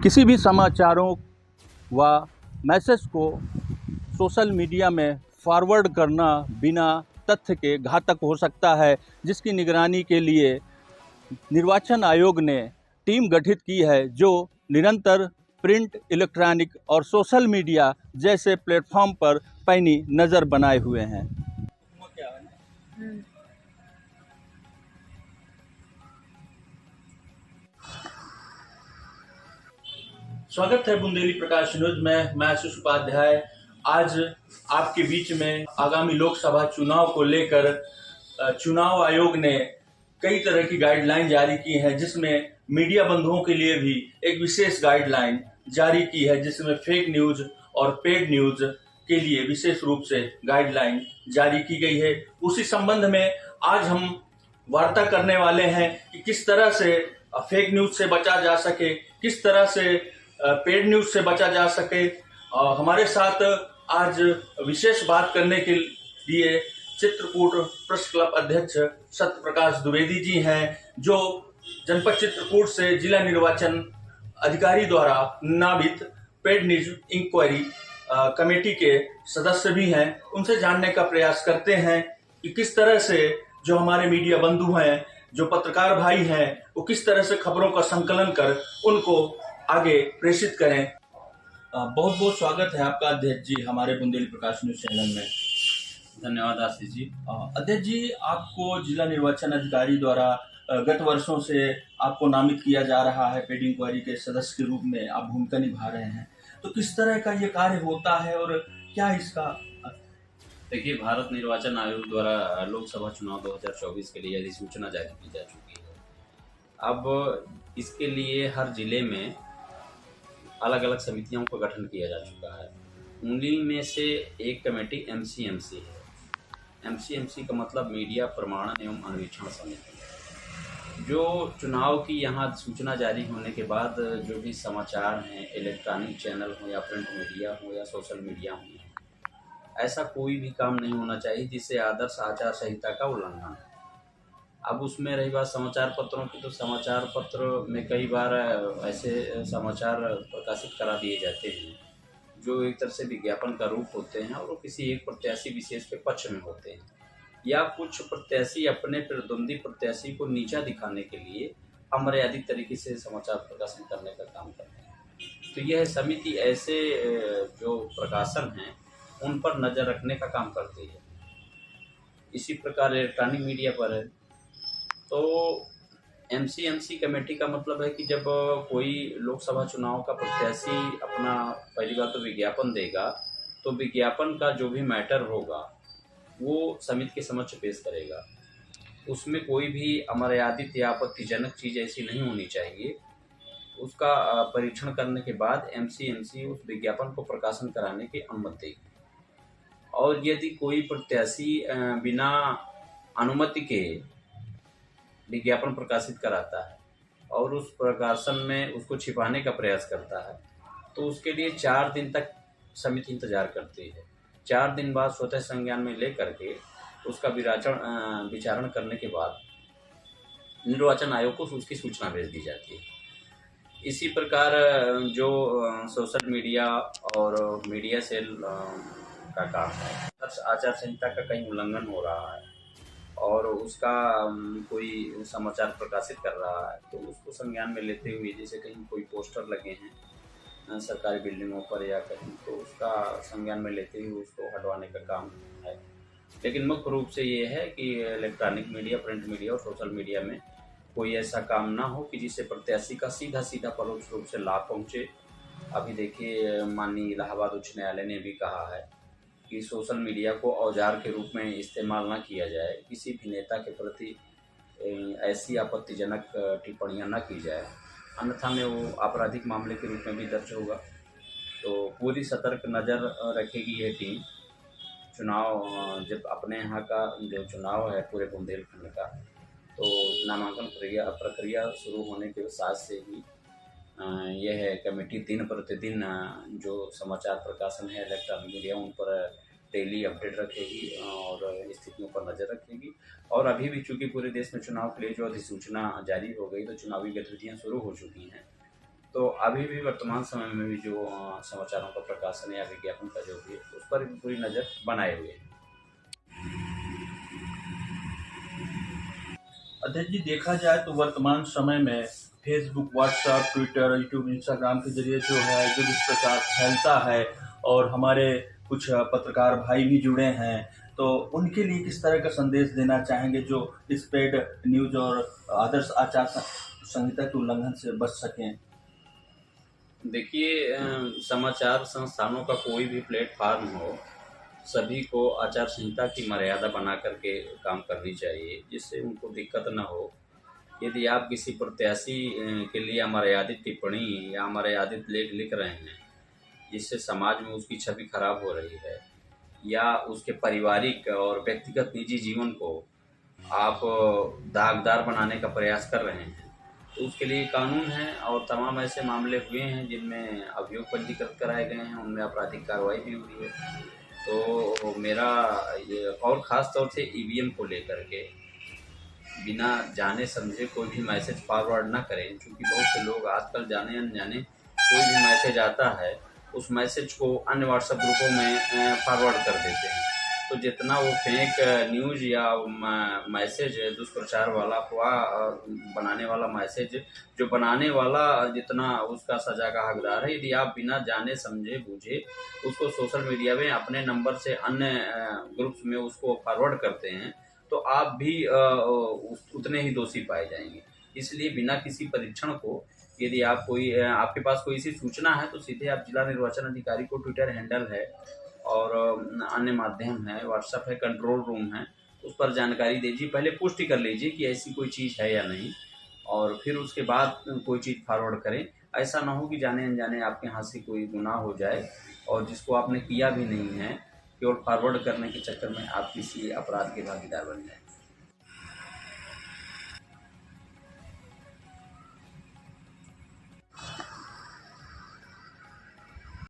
किसी भी समाचारों व मैसेज को सोशल मीडिया में फॉरवर्ड करना बिना तथ्य के घातक हो सकता है, जिसकी निगरानी के लिए निर्वाचन आयोग ने टीम गठित की है, जो निरंतर प्रिंट, इलेक्ट्रॉनिक और सोशल मीडिया जैसे प्लेटफॉर्म पर पैनी नज़र बनाए हुए हैं। स्वागत है बुंदेली प्रकाश न्यूज में। मैं आशीष उपाध्याय आज आपके बीच में आगामी लोकसभा चुनाव को लेकर चुनाव आयोग ने कई तरह की गाइडलाइन जारी की है, जिसमें मीडिया बंधुओं के लिए भी एक विशेष गाइडलाइन जारी की है, जिसमें फेक न्यूज और पेड न्यूज के लिए विशेष रूप से गाइडलाइन जारी की गई है। उसी संबंध में आज हम वार्ता करने वाले हैं कि किस तरह से फेक न्यूज से बचा जा सके, किस तरह से पेड न्यूज से बचा जा सके। हमारे साथ आज विशेष बात करने के लिए चित्रकूट प्रेस क्लब अध्यक्ष सत्य प्रकाश द्विवेदी जी हैं, जो जनपद चित्रकूट से जिला निर्वाचन अधिकारी द्वारा नामित पेड न्यूज इंक्वायरी कमेटी के सदस्य भी हैं। उनसे जानने का प्रयास करते हैं कि किस तरह से जो हमारे मीडिया बंधु हैं, जो पत्रकार भाई हैं, वो किस तरह से खबरों का संकलन कर उनको आगे प्रेषित करें। बहुत बहुत स्वागत है आपका अध्यक्ष जी हमारे बुंदेली प्रकाश न्यूज चैनल में। धन्यवाद आशीष जी। अध्यक्ष जी, आपको जिला निर्वाचन अधिकारी द्वारा गत वर्षों से आपको नामित किया जा रहा है, पेड इंक्वायरी के सदस्य के रूप में आप भूमिका निभा रहे हैं, तो किस तरह का ये कार्य होता है और क्या इसका? देखिए, भारत निर्वाचन आयोग द्वारा लोकसभा चुनाव 2024 के लिए अधिसूचना जारी की जा चुकी है। अब इसके लिए हर जिले में अलग अलग समितियों का गठन किया जा चुका है। उन्हीं में से एक कमेटी MCMC है। MCMC का मतलब मीडिया प्रमाणन एवं अन्वेषण समिति, जो चुनाव की यहाँ सूचना जारी होने के बाद जो भी समाचार हैं, इलेक्ट्रॉनिक चैनल हो या प्रिंट मीडिया हो या सोशल मीडिया हो, ऐसा कोई भी काम नहीं होना चाहिए जिससे आदर्श आचार संहिता का उल्लंघन है। अब उसमें रही बात समाचार पत्रों की, तो समाचार पत्र में कई बार ऐसे समाचार प्रकाशित करा दिए जाते हैं जो एक तरह से विज्ञापन का रूप होते हैं और वो किसी एक प्रत्याशी विशेष के पक्ष में होते हैं, या कुछ प्रत्याशी अपने प्रतिद्वंदी प्रत्याशी को नीचा दिखाने के लिए अमर्यादित तरीके से समाचार प्रकाशन करने का काम करते हैं। तो यह समिति ऐसे जो प्रकाशन हैं उन पर नज़र रखने का काम करती है। इसी प्रकार इलेक्ट्रॉनिक मीडिया पर है, तो MCMC कमेटी का मतलब है कि जब कोई लोकसभा चुनाव का प्रत्याशी अपना पहली बात तो विज्ञापन देगा, तो विज्ञापन का जो भी मैटर होगा वो समिति के समक्ष पेश करेगा। उसमें कोई भी अमर्यादित या आपत्तिजनक चीज़ ऐसी नहीं होनी चाहिए। उसका परीक्षण करने के बाद MCMC उस विज्ञापन को प्रकाशन कराने की अनुमति देगी। और यदि कोई प्रत्याशी बिना अनुमति के विज्ञापन प्रकाशित कराता है और उस प्रकाशन में उसको छिपाने का प्रयास करता है, तो उसके लिए 4 दिन तक समिति इंतजार करती है। 4 दिन बाद स्वतः संज्ञान में लेकर के उसका विचारण करने के बाद निर्वाचन आयोग को उसकी सूचना भेज दी जाती है। इसी प्रकार जो सोशल मीडिया और मीडिया सेल का काम है, आचार संहिता का कहीं उल्लंघन हो रहा है और उसका कोई समाचार प्रकाशित कर रहा है, तो उसको संज्ञान में लेते हुए, जैसे कहीं कोई पोस्टर लगे हैं सरकारी बिल्डिंगों पर या कहीं, तो उसका संज्ञान में लेते हुए उसको हटवाने का काम है। लेकिन मुख्य रूप से ये है कि इलेक्ट्रॉनिक मीडिया, प्रिंट मीडिया और सोशल मीडिया में कोई ऐसा काम ना हो कि जिससे प्रत्याशी का सीधा परोक्ष रूप से लाभ पहुँचे। अभी देखिए, माननीय इलाहाबाद उच्च न्यायालय ने भी कहा है कि सोशल मीडिया को औजार के रूप में इस्तेमाल ना किया जाए, किसी भी नेता के प्रति ऐसी आपत्तिजनक टिप्पणियां ना की जाए, अन्यथा में वो आपराधिक मामले के रूप में भी दर्ज होगा। तो पूरी सतर्क नज़र रखेगी ये टीम। चुनाव जब अपने यहाँ का जो चुनाव है पूरे बुंदेलखंड का, तो नामांकन प्रक्रिया शुरू होने के साथ से ही यह कमेटी दिन प्रतिदिन जो समाचार प्रकाशन है इलेक्ट्रॉनिक मीडिया, उन पर डेली अपडेट रखेगी और स्थितियों पर नज़र रखेगी। और अभी भी चूँकि पूरे देश में चुनाव के लिए जो अधिसूचना जारी हो गई, तो चुनावी गतिविधियाँ शुरू हो चुकी हैं, तो अभी भी वर्तमान समय में भी जो समाचारों का प्रकाशन या विज्ञापन का जो भी है उस पर भी पूरी नज़र बनाए हुए हैं। अध्यक्ष जी, देखा जाए तो वर्तमान समय में Facebook, WhatsApp, Twitter, YouTube, Instagram के जरिए जो है जो दुष्प्रचार फैलता है और हमारे कुछ पत्रकार भाई भी जुड़े हैं, तो उनके लिए किस तरह का संदेश देना चाहेंगे जो इस पेड न्यूज और आदर्श आचार संहिता के उल्लंघन से बच सकें? देखिए, समाचार संस्थानों का कोई भी प्लेटफार्म हो, सभी को आचार संहिता की मर्यादा बना करके काम करनी चाहिए, जिससे उनको दिक्कत न हो। यदि आप किसी प्रत्याशी के लिए अमर्यादित टिप्पणी या अमर्यादित लेख लिख रहे हैं, जिससे समाज में उसकी छवि खराब हो रही है, या उसके पारिवारिक और व्यक्तिगत निजी जीवन को आप दागदार बनाने का प्रयास कर रहे हैं, तो उसके लिए कानून है और तमाम ऐसे मामले हुए हैं जिनमें अभियोग पंजीकृत कराए गए हैं, उनमें आपराधिक कार्रवाई भी हुई है। तो मेरा ये, और ख़ास तौर से ईवीएम को लेकर के बिना जाने समझे कोई भी मैसेज फॉरवर्ड ना करें, क्योंकि बहुत से लोग आजकल जाने अनजाने कोई भी मैसेज आता है उस मैसेज को अन्य व्हाट्सएप ग्रुपों में फॉरवर्ड कर देते हैं। तो जितना वो फेक न्यूज़ या मैसेज दुष्प्रचार वाला अफवाह बनाने वाला मैसेज जो बनाने वाला जितना उसका सज़ा का हकदार है, यदि आप बिना जाने समझे बूझे उसको सोशल मीडिया में अपने नंबर से अन्य ग्रुप्स में उसको फॉरवर्ड करते हैं, तो आप भी उतने ही दोषी पाए जाएंगे। इसलिए बिना किसी परीक्षण को यदि आप कोई आपके पास कोई ऐसी सूचना है तो सीधे आप जिला निर्वाचन अधिकारी को, ट्विटर हैंडल है और अन्य माध्यम है, व्हाट्सएप है, कंट्रोल रूम है, उस पर जानकारी दीजिए। पहले पुष्टि कर लीजिए कि ऐसी कोई चीज़ है या नहीं, और फिर उसके बाद कोई चीज़ फॉरवर्ड करें। ऐसा ना हो कि जाने अनजाने आपके हाथ से कोई गुनाह हो जाए और जिसको आपने किया भी नहीं है, केवल फॉरवर्ड करने के चक्कर में आप किसी अपराध के भागीदार बन जाएं।